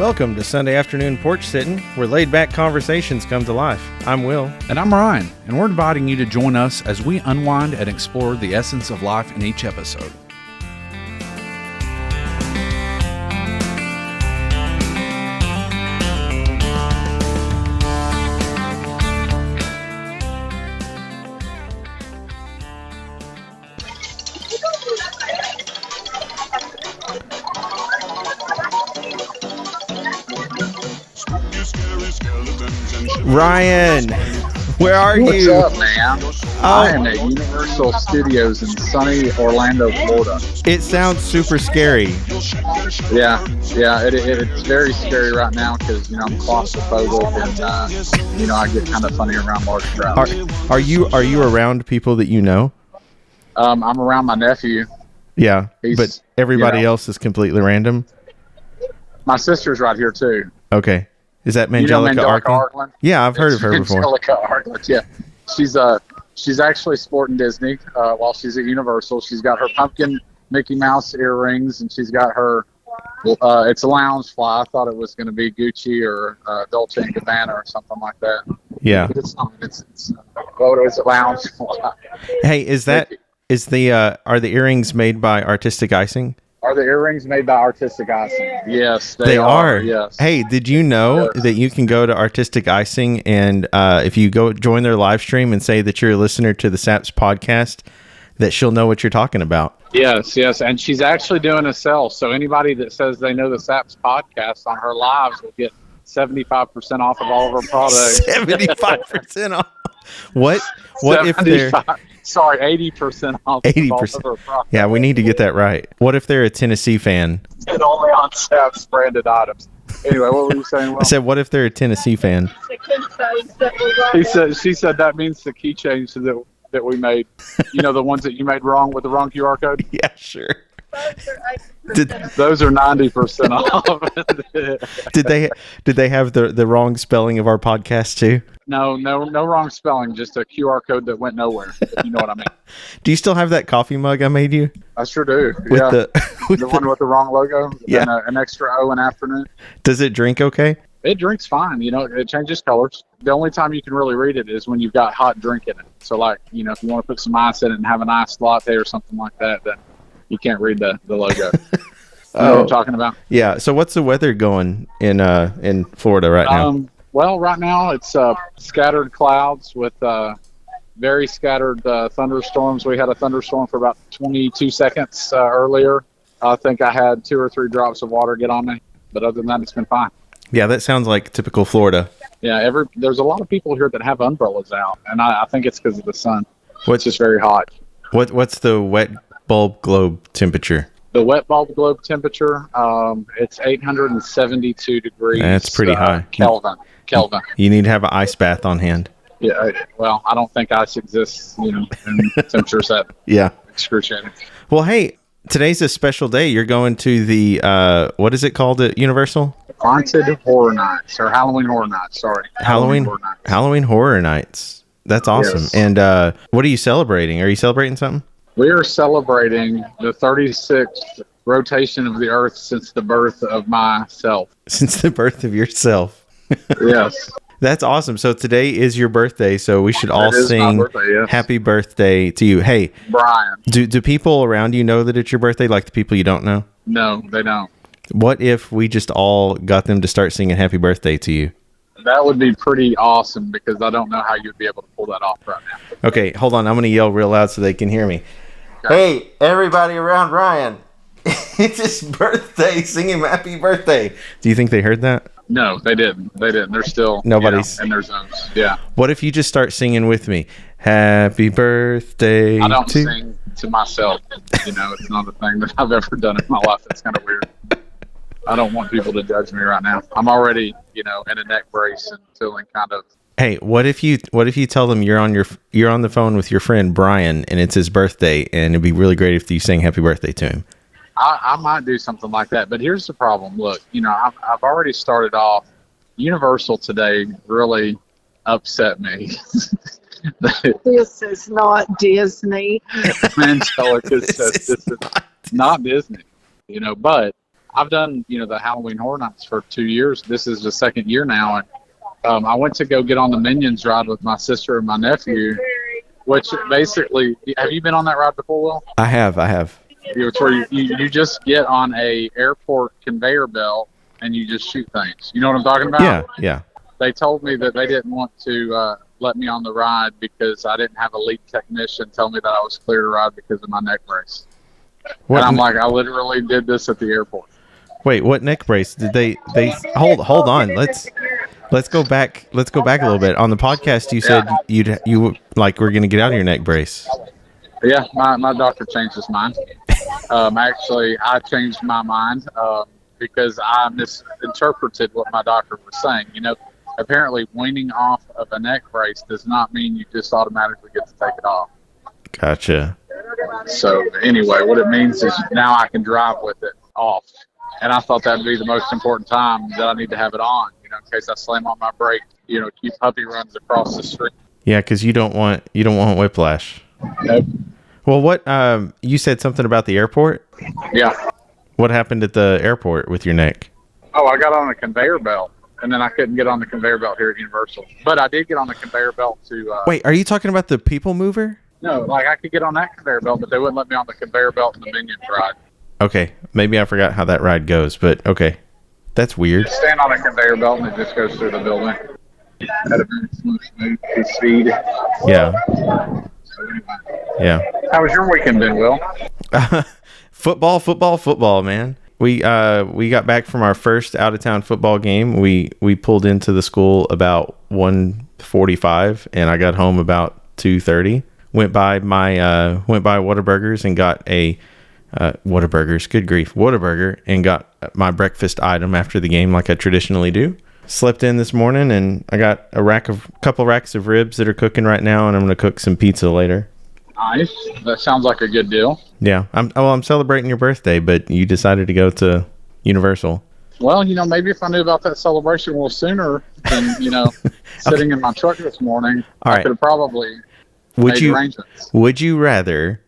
Welcome to Sunday Afternoon Porch Sitting, where laid-back conversations come to life. I'm Will. And I'm Ryan, and we're inviting you to join us as we unwind and explore the essence of life in each episode. Ryan, where are you? What's up, man? I am at Universal Studios in sunny Orlando, Florida. It sounds super scary. Yeah, it's very scary right now because, I'm claustrophobic and, I get kind of funny around large crowds. Are you around people that you know? I'm around my nephew. Yeah, but everybody else is completely random? My sister's right here, too. Okay. Is that Mangelica Arkland? Yeah, I've heard of her before. Mangelica Arkland, yeah. She's actually sporting Disney while she's at Universal. She's got her pumpkin Mickey Mouse earrings, and she's got her, it's a lounge fly. I thought it was going to be Gucci or Dolce & Gabbana or something like that. Yeah. But it's not. It's a lounge fly. Hey, are the earrings made by Artistic Icing? Are the earrings made by Artistic Icing? Yes, they are. Yes. Hey, did you know that you can go to Artistic Icing and if you go join their live stream and say that you're a listener to the SAPS podcast, that she'll know what you're talking about? Yes. And she's actually doing a sale. So anybody that says they know the SAPS podcast on her lives will get 75% off of all of her products. 75% off. What if they're... Sorry, 80% off. 80%. Yeah, we need to get that right. What if they're a Tennessee fan? And only on SAPS branded items. Anyway, what were you saying? Will? I said, what if they're a Tennessee fan? She said that means the keychains that we made. The ones that you made wrong with the wrong QR code? Yeah, sure. Those are 90% off. Did they have the wrong spelling of our podcast too? No wrong spelling, just a QR code that went nowhere, if you know what I mean. Do you still have that coffee mug I made you? I sure do. With the one with the wrong logo? Yeah. And an extra O in afternoon? Does it drink okay? It drinks fine. It changes colors. The only time you can really read it is when you've got hot drink in it. So if you want to put some ice in it and have an iced latte or something like that, then you can't read the logo. You know what I'm talking about? Yeah. So what's the weather going in Florida right now? Well, right now it's scattered clouds with very scattered thunderstorms. We had a thunderstorm for about 22 seconds earlier. I think I had 2 or 3 drops of water get on me. But other than that, it's been fine. Yeah, that sounds like typical Florida. Yeah, there's a lot of people here that have umbrellas out, and I think it's because of the sun. It's just very hot. What's the wet bulb globe temperature? The wet bulb globe temperature, it's 872 degrees. That's pretty high. Kelvin. You need to have an ice bath on hand. Yeah, well, I don't think ice exists, in temperatures that excruciating. Well, hey, today's a special day. You're going to the, what is it called at Universal? Haunted Horror Nights, or Halloween Horror Nights, sorry. Halloween Horror Nights. That's awesome. Yes. And what are you celebrating? Are you celebrating something? We are celebrating the 36th rotation of the Earth since the birth of myself. Since the birth of yourself. Yes. That's awesome. So today is your birthday, so we should all sing happy birthday to you. Hey, Brian. Do people around you know that it's your birthday, like the people you don't know? No, they don't. What if we just all got them to start singing happy birthday to you? That would be pretty awesome because I don't know how you'd be able to pull that off right now. Okay, hold on. I'm going to yell real loud so they can hear me. Okay. Hey, everybody around Ryan. It's his birthday. Sing him happy birthday. Do you think they heard that? No, they didn't. They're still nobody's in their zones. Yeah. What if you just start singing with me? Happy birthday. I don't sing to myself. It's not a thing that I've ever done in my life. It's kind of weird. I don't want people to judge me right now. I'm already, in a neck brace and feeling kind of. Hey, what if you tell them you're on the phone with your friend Brian and it's his birthday and it'd be really great if you sang happy birthday to him? I might do something like that, but here's the problem. Look, I've already started off. Universal today really upset me. This is not Disney. Angelica says this is not Disney, but I've done, the Halloween Horror Nights for 2 years. This is the second year now, and I went to go get on the Minions ride with my sister and my nephew, which basically, have you been on that ride before, Will? I have. It's where you just get on a airport conveyor belt and you just shoot things. You know what I'm talking about? Yeah. They told me that they didn't want to let me on the ride because I didn't have a lead technician tell me that I was clear to ride because of my neck brace. And I'm like, I literally did this at the airport. Wait, what neck brace did they hold on? Let's go back a little bit. On the podcast you said you like were going to get out of your neck brace. Yeah, my doctor changed his mind. Actually, I changed my mind because I misinterpreted what my doctor was saying. Apparently weaning off of a neck brace does not mean you just automatically get to take it off. Gotcha. So anyway, what it means is now I can drive with it off. And I thought that would be the most important time that I need to have it on, in case I slam on my brake, keep puppy runs across the street. Yeah, because you don't want whiplash. Nope. Well, what you said something about the airport? Yeah. What happened at the airport with your neck? Oh, I got on a conveyor belt, and then I couldn't get on the conveyor belt here at Universal. But I did get on the conveyor belt to... Wait, are you talking about the people mover? No, I could get on that conveyor belt, but they wouldn't let me on the conveyor belt in the Minions ride. Okay, maybe I forgot how that ride goes, but okay. That's weird. You stand on a conveyor belt and it just goes through the building at a very smooth speed. Yeah. Yeah. How was your weekend been, Will? Football, man. We got back from our first out of town football game. We pulled into the school about 1:45 and I got home about 2:30. Went by Whataburgers and got a Whataburger and got my breakfast item after the game like I traditionally do. Slept in this morning and I got a couple racks of ribs that are cooking right now, and I'm going to cook some pizza later. Nice. That sounds like a good deal. Yeah. I'm celebrating your birthday, but you decided to go to Universal. Well, maybe if I knew about that celebration a little sooner than, sitting in my truck this morning, all right. I could have probably made arrangements. Would you rather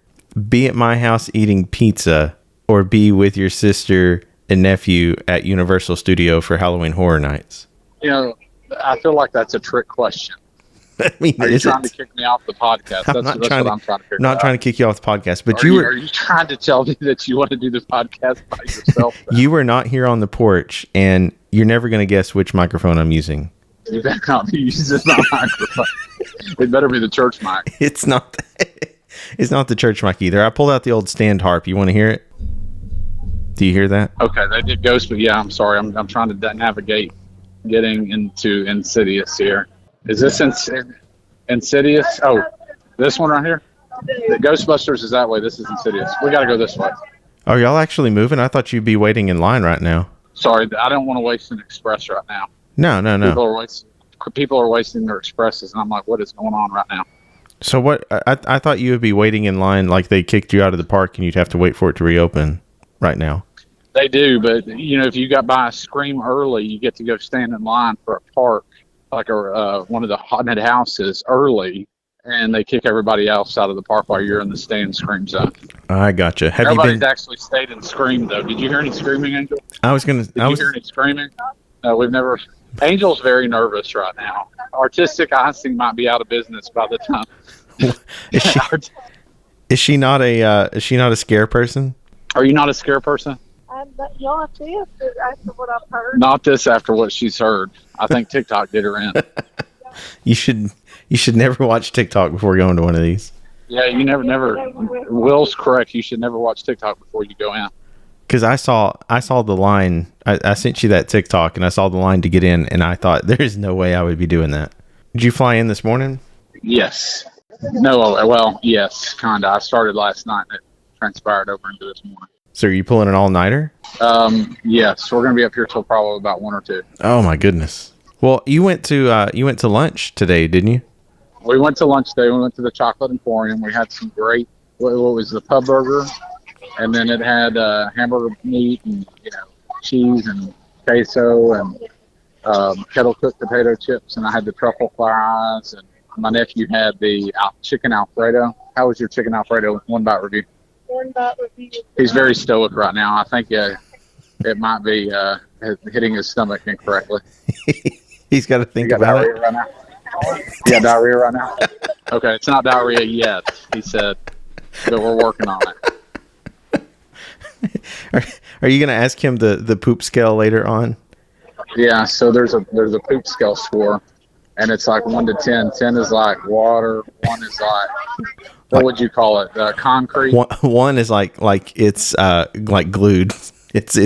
be at my house eating pizza or be with your sister and nephew at Universal Studio for Halloween Horror Nights? I feel like that's a trick question. I mean, are you trying to kick me off the podcast? That's what I'm trying to figure out. Not trying to kick you off the podcast, but are you trying to tell me that you want to do the podcast by yourself? You were not here on the porch, and you're never going to guess which microphone I'm using. You better not be using my microphone. It better be the church mic. It's not. It's not the church mic either. I pulled out the old stand harp. You want to hear it? Do you hear that? Okay, they did ghost, but yeah, I'm sorry. I'm trying to navigate getting into Insidious here. Is this Insidious? Oh, this one right here? The Ghostbusters is that way. This is Insidious. We got to go this way. Are y'all actually moving? I thought you'd be waiting in line right now. Sorry, I don't want to waste an express right now. No. People are wasting their expresses, and I'm like, what is going on right now? So what? I thought you would be waiting in line like they kicked you out of the park and you'd have to wait for it to reopen right now. They do, but if you got by a Scream early, you get to go stand in line for a park, like one of the haunted houses early, and they kick everybody else out of the park while you're in the stay in Scream zone. I gotcha. Everybody's actually stayed in Scream though. Did you hear any screaming, Angel? Did you hear any screaming? No, we've never. Angel's very nervous right now. Artistic Icing might be out of business by the time. Is she not a scare person? Are you not a scare person? Not this after what I've heard. Not this after what she's heard. I think TikTok did her in. You should never watch TikTok before going to one of these. Yeah, you never. Will's correct. You should never watch TikTok before you go in. Because I saw the line. I sent you that TikTok, and I saw the line to get in, and I thought there's no way I would be doing that. Did you fly in this morning? Yes. No. Well, yes, kinda. I started last night, and it transpired over into this morning. So are you pulling an all-nighter? Yes. We're gonna be up here till probably about 1 or 2. Oh my goodness. Well, you went to lunch today, didn't you? We went to lunch today. We went to the Chocolate Emporium. We had some great. What was the pub burger? And then it had hamburger meat and cheese and queso and kettle cooked potato chips, and I had the truffle fries, and my nephew had the chicken Alfredo. How was your chicken Alfredo? One bite review. One bite review. He's very stoic right now. I think it might be hitting his stomach incorrectly. He's got to think You got about diarrhea it. right now? You got diarrhea right now? Okay, it's not diarrhea yet, he said, but we're working on it. Are you going to ask him the poop scale later on? Yeah, so there's a poop scale score, and it's like 1 to 10. 10 is like water. 1 is like, what would you call it? Concrete. One is like it's like glued. It's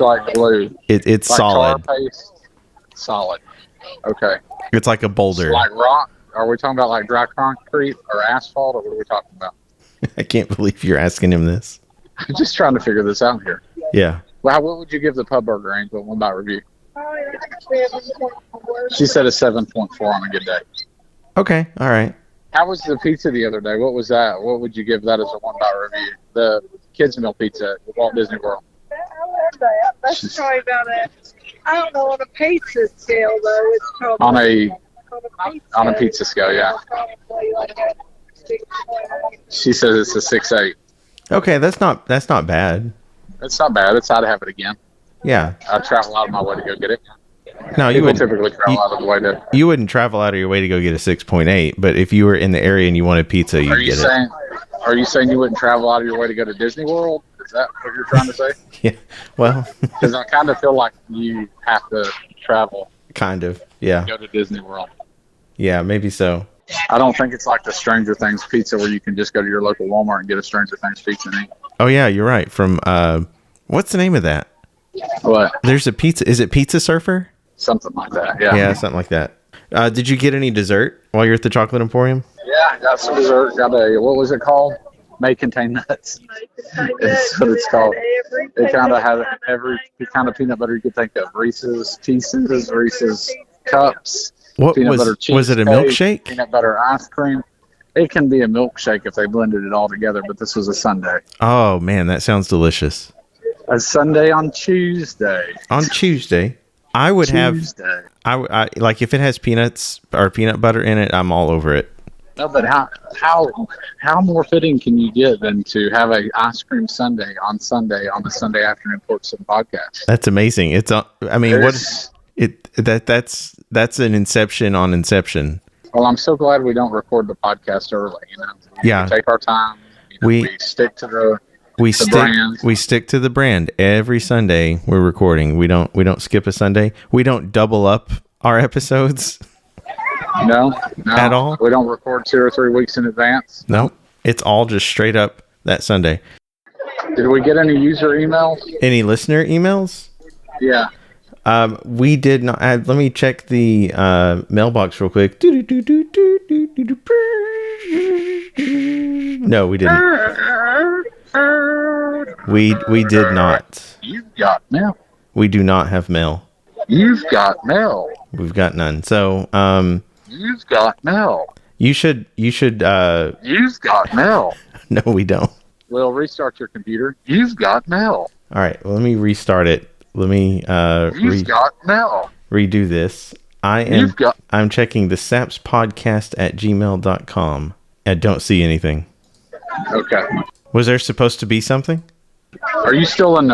like glue. It's like solid. Tar paste. Solid. Okay. It's like a boulder. Like rock. Are we talking about like dry concrete or asphalt, or what are we talking about? I can't believe you're asking him this. I'm just trying to figure this out here. Yeah. Well, what would you give the pub burger, Angel? One bite review. She said a 7.4 on a good day. Okay. All right. How was the pizza the other day? What was that? What would you give that as a 1 bite review? The kids meal pizza at Walt Disney World. I love that. That's probably about it. I don't know on a pizza scale though. It's probably on a pizza scale, yeah. Probably like a 6.8. She says it's a 6.8. Okay, that's not bad. It's not bad. I'd have it again. Yeah. I travel out of my way to go get it. No, you People would typically travel out of the way to. You wouldn't travel out of your way to go get a 6.8, but if you were in the area and you wanted pizza, you'd get it. Are you saying you wouldn't travel out of your way to go to Disney World? Is that what you're trying to say? Yeah. Well, Because I kind of feel like you have to travel. Kind of. Yeah. To go to Disney World. Yeah, maybe so. I don't think it's like the Stranger Things pizza where you can just go to your local Walmart and get a Stranger Things pizza and eat. Oh yeah, you're right. From what's the name of that? What? There's a pizza. Is it Pizza Surfer? Something like that. Yeah. Yeah, something like that. Did you get any dessert while you're at the Chocolate Emporium? Yeah, I got some dessert. Got what was it called? May contain nuts. It's what it's called. It kind of had every kind of peanut butter you could think of. Reese's Pieces, Reese's Cups. What peanut butter was it a cheesecake, milkshake? Peanut butter ice cream. It can be a milkshake if they blended it all together, but this was a sundae. Oh man, that sounds delicious. A sundae on Tuesday. On Tuesday, I would have. I like if it has peanuts or peanut butter in it. I'm all over it. No, but how more fitting can you get than to have a ice cream sundae on Sunday on the Sunday afternoon Ports and podcast? That's amazing. It's I mean, that's an inception on inception. Well, I'm so glad we don't record the podcast early. You know, Yeah. We take our time. We stick to the brand. We stick to the brand every Sunday. We're recording. We don't skip a Sunday. We don't double up our episodes. No, At all. We don't record 2 or 3 weeks in advance. No, it's all just straight up that Sunday. Did we get any user emails? Any listener emails? Yeah. We did not. Let me check the mailbox real quick. No, we didn't. We did not. You've got mail. We do not have mail. You've got mail. We've got none. So, You've got mail. you should. You've got mail. No, we don't. Well, restart your computer. You've got mail. All right. Well, let me restart it. Let me You've got mail. redo this. I'm checking the sapspodcast at gmail.com and don't see anything. Okay. Was there supposed to be something? Are you still in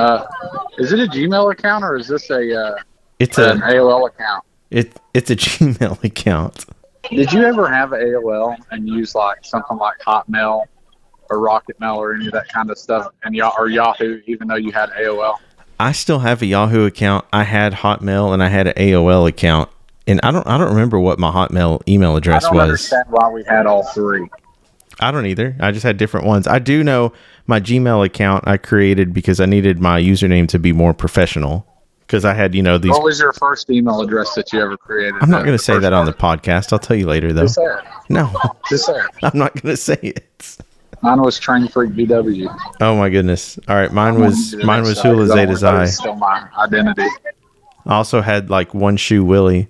is it a Gmail account or is this It's an a AOL account? it's a Gmail account. Did you ever have AOL and use like something like Hotmail or Rocket Mail or any of that kind of stuff and or Yahoo even though you had AOL? I still have a Yahoo account. I had Hotmail and I had an AOL account, and I don't remember what my Hotmail email address was. I don't understand why we had all three. I don't either. I just had different ones. I do know my Gmail account I created because I needed my username to be more professional. Because I had, these. What was your first email address that you ever created? I'm not going to say that on the podcast. I'll tell you later, though. Just say it. No. Just say it. I'm not going to say it. Mine was Train Freak BW. Oh my goodness! All right, mine was Hula Zeta Xi. Still my identity. I also had like One Shoe Willie.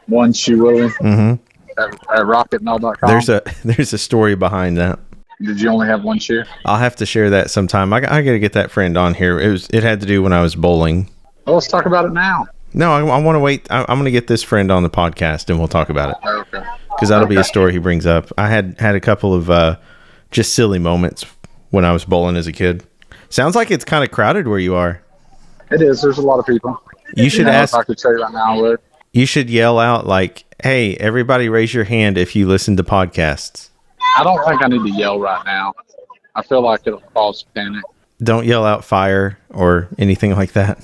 One Shoe Willie. Mm-hmm. At rocketmail.com. There's a story behind that. Did you only have one shoe? I'll have to share that sometime. I got to get that friend on here. It had to do when I was bowling. Well, let's talk about it now. No, I want to wait. I'm going to get this friend on the podcast and we'll talk about it. Okay. Because that'll be a story he brings up. I had a couple of just silly moments when I was bowling as a kid. Sounds like it's kind of crowded where you are. It is. There's a lot of people. You should ask. If I could tell you right now, I would. You should yell out like, "Hey, everybody, raise your hand if you listen to podcasts." I don't think I need to yell right now. I feel like it'll cause panic. Don't yell out fire or anything like that.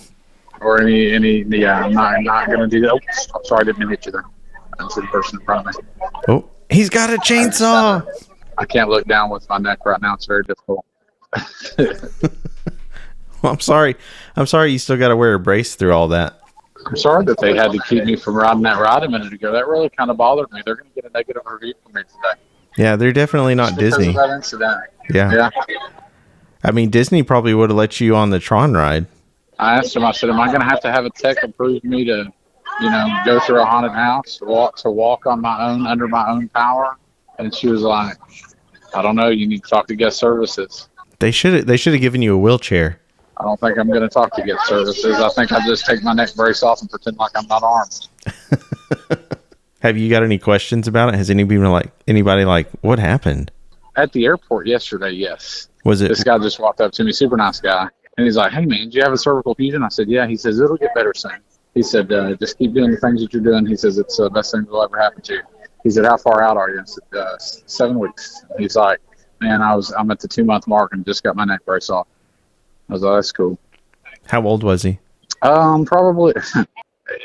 Or any. Yeah, I'm not gonna do that. Oops, I'm sorry, I didn't mean to hit you there. That's the person in front of me. Oh, he's got a chainsaw. I can't look down with my neck right now. It's very difficult. Well, I'm sorry. You still got to wear a brace through all that. I'm sorry that they had to keep me from riding that ride a minute ago. That really kind of bothered me. They're going to get a negative review from me today. Yeah, they're definitely not Disney. Because of that incident. Yeah. I mean, Disney probably would have let you on the Tron ride. I asked him, I said, am I going to have a tech approve me to, go through a haunted house, walk on my own, under my own power? And she was like, I don't know. You need to talk to guest services. They should have given you a wheelchair. I don't think I'm going to talk to guest services. I think I'll just take my neck brace off and pretend like I'm not armed. Have you got any questions about it? Has anybody like what happened? At the airport yesterday, yes. Was it? This guy just walked up to me, super nice guy. And he's like, hey, man, do you have a cervical fusion? I said, yeah. He says, it'll get better soon. He said, just keep doing the things that you're doing. He says, it's the best thing that will ever happen to you. He said, how far out are you? I said, 7 weeks. And he's like, man, I'm at the 2-month mark and just got my neck brace off. I was like, that's cool. How old was he? Probably,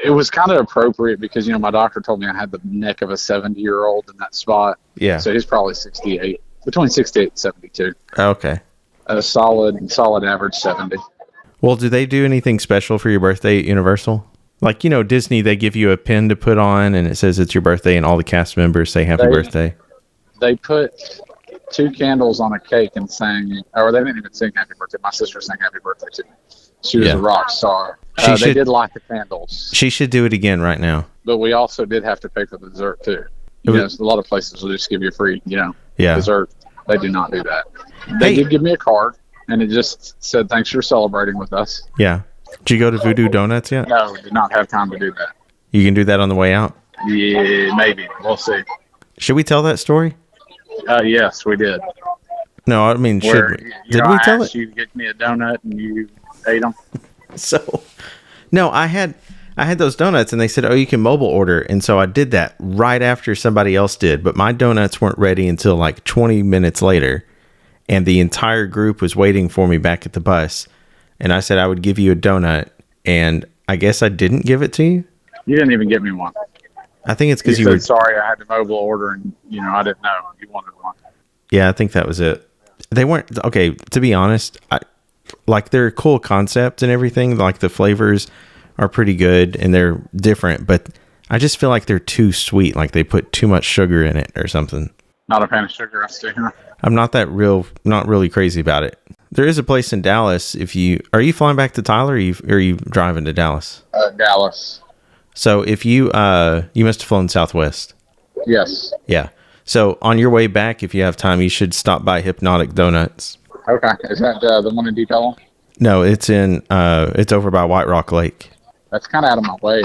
it was kind of appropriate because, my doctor told me I had the neck of a 70-year-old in that spot. Yeah. So he's probably 68, between 68 and 72. Okay. A solid average 70. Well, do they do anything special for your birthday at Universal? Like, Disney, they give you a pin to put on and it says it's your birthday and all the cast members say happy birthday. They put 2 candles on a cake and sang, or they didn't even sing happy birthday. My sister sang happy birthday too. She was a rock star. They did light the candles. She should do it again right now. But we also did have to pay for the dessert too. A lot of places will just give you free, dessert. They do not do that. They did give me a card, and it just said, thanks for celebrating with us. Yeah. Did you go to Voodoo Donuts yet? No, we did not have time to do that. You can do that on the way out? Yeah, maybe. We'll see. Should we tell that story? Yes, we did. No, I mean, should we? Did we tell it? You get me a donut, and you ate them. So, no, I had those donuts, and they said, oh, you can mobile order. And so I did that right after somebody else did. But my donuts weren't ready until like 20 minutes later. And the entire group was waiting for me back at the bus. And I said I would give you a donut. And I guess I didn't give it to you. You didn't even give me one. I think it's because you were sorry. I had to mobile order, and I didn't know you wanted one. Yeah, I think that was it. They weren't okay. To be honest, they're a cool concept and everything. Like the flavors are pretty good and they're different, but I just feel like they're too sweet. Like they put too much sugar in it or something. Not a fan of sugar, I see. I'm not really crazy about it. There is a place in Dallas. Are you flying back to Tyler or are you driving to Dallas? Dallas. So if you must have flown Southwest. Yes. Yeah. So on your way back, if you have time, you should stop by Hypnotic Donuts. Okay. Is that the one in Deep Ellum? No, it's it's over by White Rock Lake. That's kind of out of my way.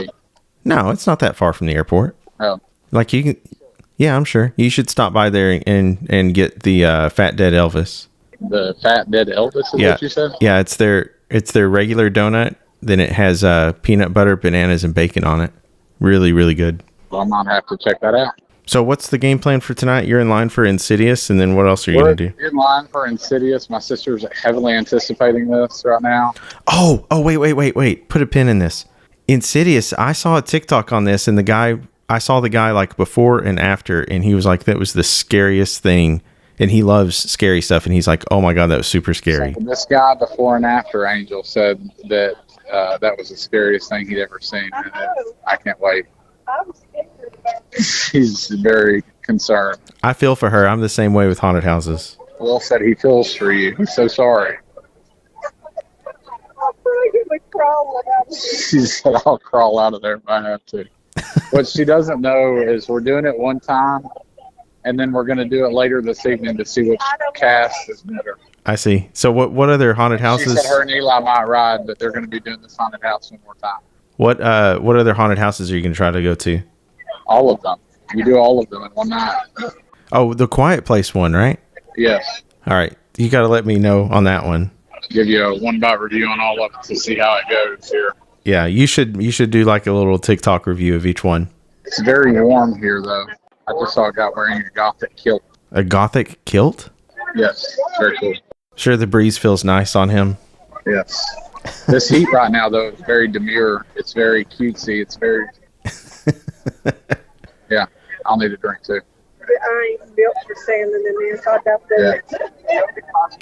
No, it's not that far from the airport. Oh. Like you can, yeah, I'm sure. You should stop by there and get the Fat Dead Elvis. The Fat Dead Elvis is what you said? Yeah, it's their regular donut. Then it has peanut butter, bananas, and bacon on it. Really, really good. Well, I might have to check that out. So what's the game plan for tonight? You're in line for Insidious, and then what else are you going to do? In line for Insidious. My sister's heavily anticipating this right now. Oh, wait. Put a pin in this. Insidious, I saw a TikTok on this, and I saw the guy like before and after, and he was like, that was the scariest thing. And he loves scary stuff, and he's like, oh my God, that was super scary. So this guy before and after Angel said that that was the scariest thing he'd ever seen. And I can't wait. He's very concerned. I feel for her. I'm the same way with haunted houses. Will said he feels for you. He's so sorry. She said, I'll crawl out of there if I have to. What she doesn't know is we're doing it one time, and then we're going to do it later this evening to see which cast is better. I see. So what other haunted houses? She said her and Eli might ride, but they're going to be doing this haunted house one more time. What other haunted houses are you going to try to go to? All of them. You do all of them in one night. Oh, the Quiet Place one, right? Yes. All right. You got to let me know on that one. give you a one-bite review on all of it to see how it goes here. Yeah, you should do like a little TikTok review of each one. It's very warm here, though. I just saw a guy wearing a Gothic kilt. A Gothic kilt? Yes, very cool. Sure, the breeze feels nice on him. Yes. This heat right now, though, is very demure. It's very cutesy. It's very... Yeah, I'll need a drink, too. I ain't built for standing in this. I doubt that.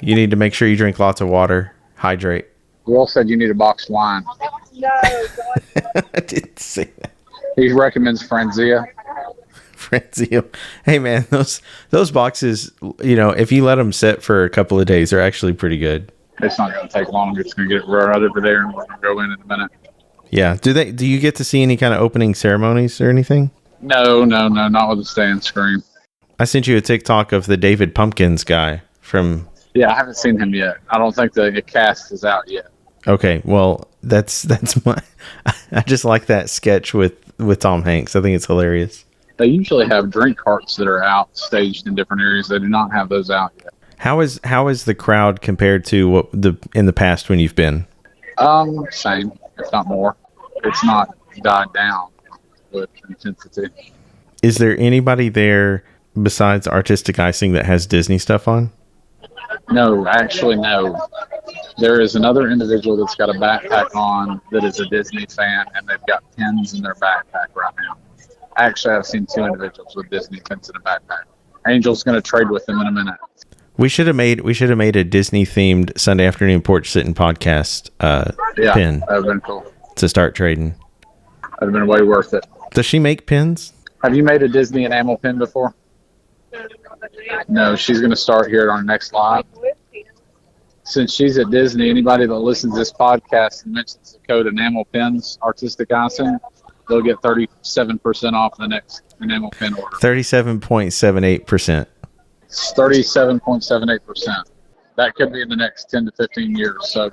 You need to make sure you drink lots of water. Hydrate. Will said you need a box of wine. No, God. I didn't say that. He recommends Franzia. Franzia. Hey, man, those boxes, if you let them sit for a couple of days, they're actually pretty good. It's not going to take long. It's going to get right over there, and we're going to go in a minute. Yeah. Do you get to see any kind of opening ceremonies or anything? No, not with the stand screen. I sent you a TikTok of the David Pumpkins guy from... Yeah, I haven't seen him yet. I don't think the cast is out yet. Okay, well, that's my... I just like that sketch with Tom Hanks. I think it's hilarious. They usually have drink carts that are out staged in different areas. They do not have those out yet. How is the crowd compared to in the past when you've been? Same, if not more. It's not died down with intensity. Is there anybody there besides Artistic Icing that has Disney stuff on? No, actually, no. There is another individual that's got a backpack on that is a Disney fan, and they've got pins in their backpack right now. Actually, I've seen 2 individuals with Disney pins in a backpack. Angel's going to trade with them in a minute. We should have made a Disney themed Sunday afternoon porch sitting podcast pin. That would have been cool to start trading. That would have been way worth it. Does she make pins? Have you made a Disney enamel pin before? No, she's going to start here on our next live. Since she's at Disney, anybody that listens to this podcast and mentions the code enamel pins, Artistic Icing, they'll get 37% off the next enamel pin order. 37.78%. 37.78%. That could be in the next 10 to 15 years, so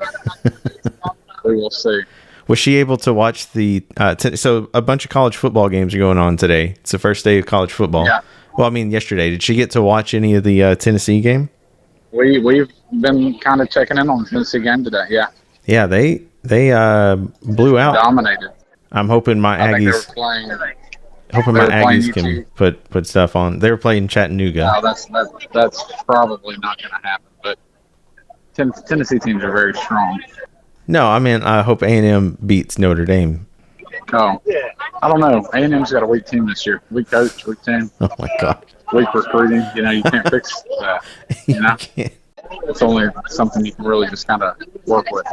we will see. Was she able to watch the so a bunch of college football games are going on today. It's the first day of college football. Yeah. Well, I mean, yesterday. Did she get to watch any of the Tennessee game? We've been kind of checking in on the Tennessee game today, yeah. Yeah, they blew out. Dominated. I'm hoping my Aggies can put stuff on. They were playing Chattanooga. No, that's probably not going to happen, but Tennessee teams are very strong. No, I mean, I hope A&M beats Notre Dame. Oh, I don't know. A&M's got a weak team this year. Weak coach, weak team. Oh, my God. Weak recruiting. You can't fix that. It's only something you can really just kind of work with,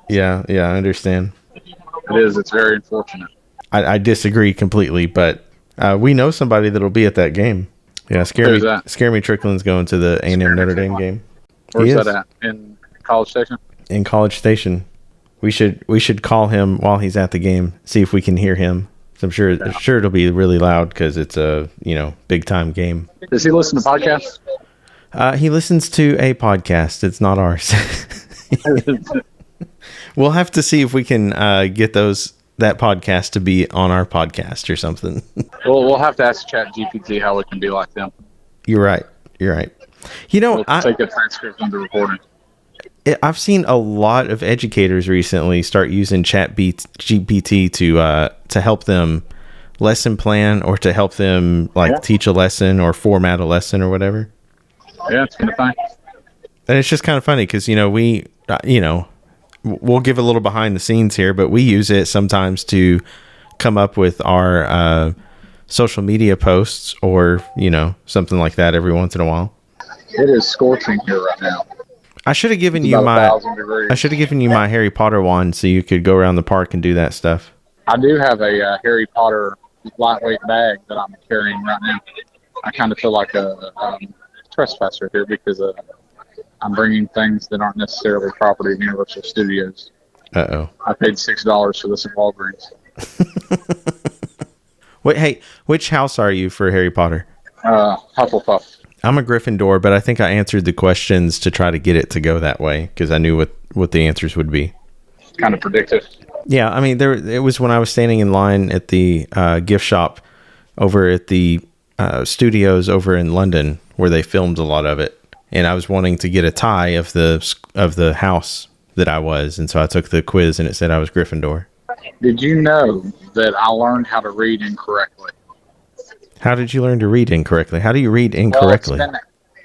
Yeah, I understand. It is. It's very unfortunate. I disagree completely, but we know somebody that'll be at that game. Yeah, Scare Me Trickland's going to the A&M Notre Dame game. Where's that at? In College Station? In College Station. We should call him while he's at the game, see if we can hear him. So I'm sure it'll be really loud because it's a big time game. Does he listen to podcasts? He listens to a podcast. It's not ours. We'll have to see if we can get that podcast to be on our podcast or something. Well, we'll have to ask ChatGPT how it can be like them. You're right. We'll take a transcript from the recording. I've seen a lot of educators recently start using ChatGPT to help them lesson plan or to help them teach a lesson or format a lesson or whatever. Yeah, it's kind of fun. And it's just kind of funny because we'll give a little behind the scenes here, but we use it sometimes to come up with our social media posts or something like that every once in a while. It is scorching here right now. I should have given you my Harry Potter wand so you could go around the park and do that stuff. I do have a Harry Potter lightweight bag that I'm carrying right now. I kind of feel like a trespasser here because I'm bringing things that aren't necessarily property of Universal Studios. Uh-oh. I paid $6 for this at Walgreens. Wait, hey, which house are you for Harry Potter? Hufflepuff. I'm a Gryffindor, but I think I answered the questions to try to get it to go that way because I knew what the answers would be. Kind of predictive. Yeah, I mean, it was when I was standing in line at the gift shop over at the studios over in London where they filmed a lot of it, and I was wanting to get a tie of the house that I was, and so I took the quiz and it said I was Gryffindor. Did you know that I learned how to read incorrectly? How did you learn to read incorrectly? How do you read incorrectly? Well,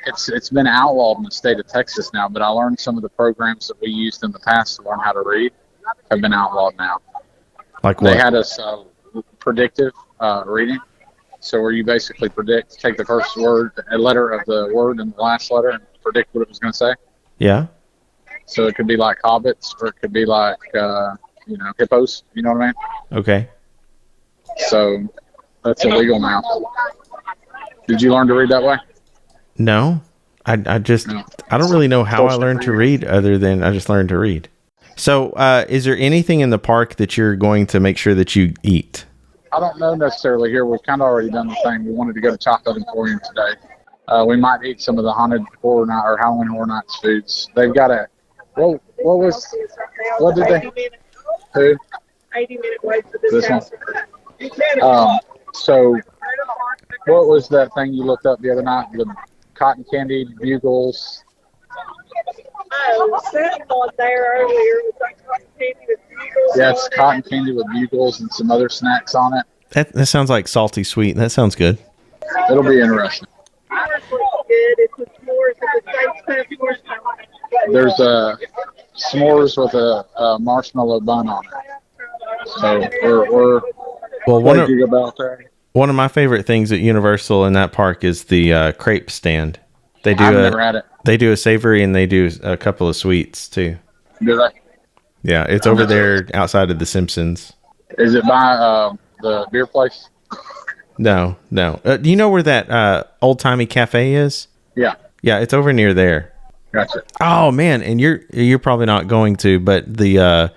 it's been outlawed in the state of Texas now, but I learned some of the programs that we used in the past to learn how to read have been outlawed now. Like what? They had us predictive reading, so where you basically take the first word, a letter of the word and the last letter, and predict what it was going to say. Yeah. So it could be like hobbits, or it could be like hippos. You know what I mean? Okay. So that's illegal now. Did you learn to read that way? No. I don't really know how I learned to read other than I just learned to read. So is there anything in the park that you're going to make sure that you eat? I don't know necessarily here. We've kind of already done the thing. We wanted to go to Chocolate Emporium today. We might eat some of the haunted horror night or Halloween Horror Nights foods. They've got a what did they? Who? 80-minute wait for this one. So what was that thing you looked up the other night? The cotton candy bugles. Oh, sitting on there earlier was like cotton candy with bugles. Yeah, it's cotton candy with bugles and some other snacks on it. That sounds like salty sweet. That sounds good. It'll be interesting. There's s'mores with a marshmallow bun on it. So we're thinking about that. One of my favorite things at Universal in that park is the crepe stand. I've never had it. They do a savory and they do a couple of sweets too. Do they? Yeah, it's over there outside of the Simpsons. Is it by the beer place? No. Do you know where that old timey cafe is? Yeah. Yeah, it's over near there. Gotcha. Oh man, and you're probably not going to, but the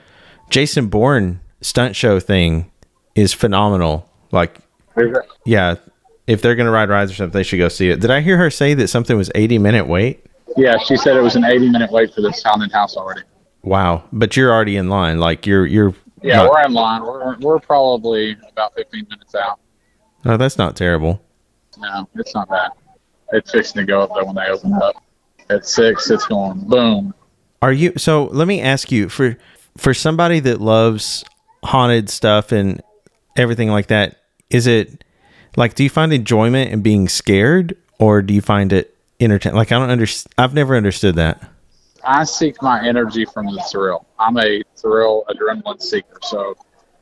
Jason Bourne stunt show thing is phenomenal. Like, yeah, if they're gonna ride rides or something, they should go see it. Did I hear her say that something was 80-minute wait? Yeah, she said it was an 80-minute wait for this haunted house already. Wow, but you're already in line. Like you're. Yeah, we're in line. We're probably about 15 minutes out. Oh, that's not terrible. No, it's not bad. It's fixing to go up there when they open up. At 6, it's going boom. So let me ask you, for somebody that loves haunted stuff and everything like that, is it like, do you find enjoyment in being scared, or do you find it entertaining? Like, I've never understood that. I seek my energy from the thrill. I'm a thrill adrenaline seeker, so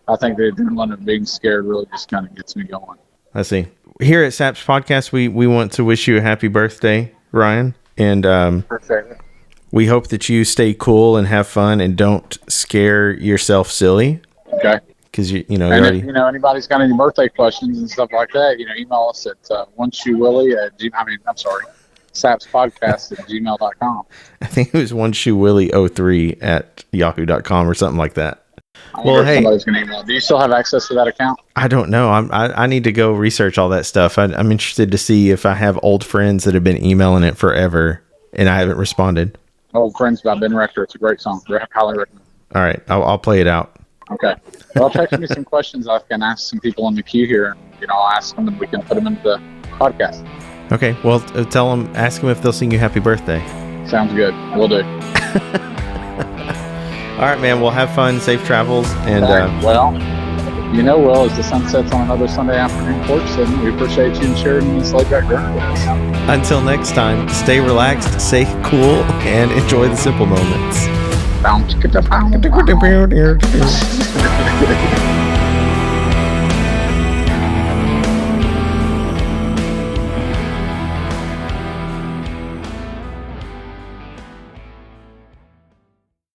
I think the adrenaline of being scared really just kind of gets me going. I see. Here at SAP's Podcast, we want to wish you a happy birthday, Ryan. And we hope that you stay cool and have fun and don't scare yourself silly. Okay. Because if anybody's got any birthday questions and stuff like that, email us at sapspodcast@gmail.com. I think it was oneshoewilly03@yahoo.com or something like that. Well, hey, somebody's gonna email. Do you still have access to that account? I don't know. I need to go research all that stuff. I'm interested to see if I have old friends that have been emailing it forever and I haven't responded. Old Friends by Ben Rector. It's a great song. Highly recommend. All right, I'll play it out. Okay. Well, text me some questions I can ask some people in the queue here, and I'll ask them and we can put them into the podcast. Okay. Well, ask them if they'll sing you happy birthday. Sounds good. We'll do. All right, man. We'll have fun. Safe travels. And Will, as the sun sets on another Sunday afternoon porch sitting, we appreciate you and sharing this laid back journey with us. Until next time, stay relaxed, stay cool, and enjoy the simple moments.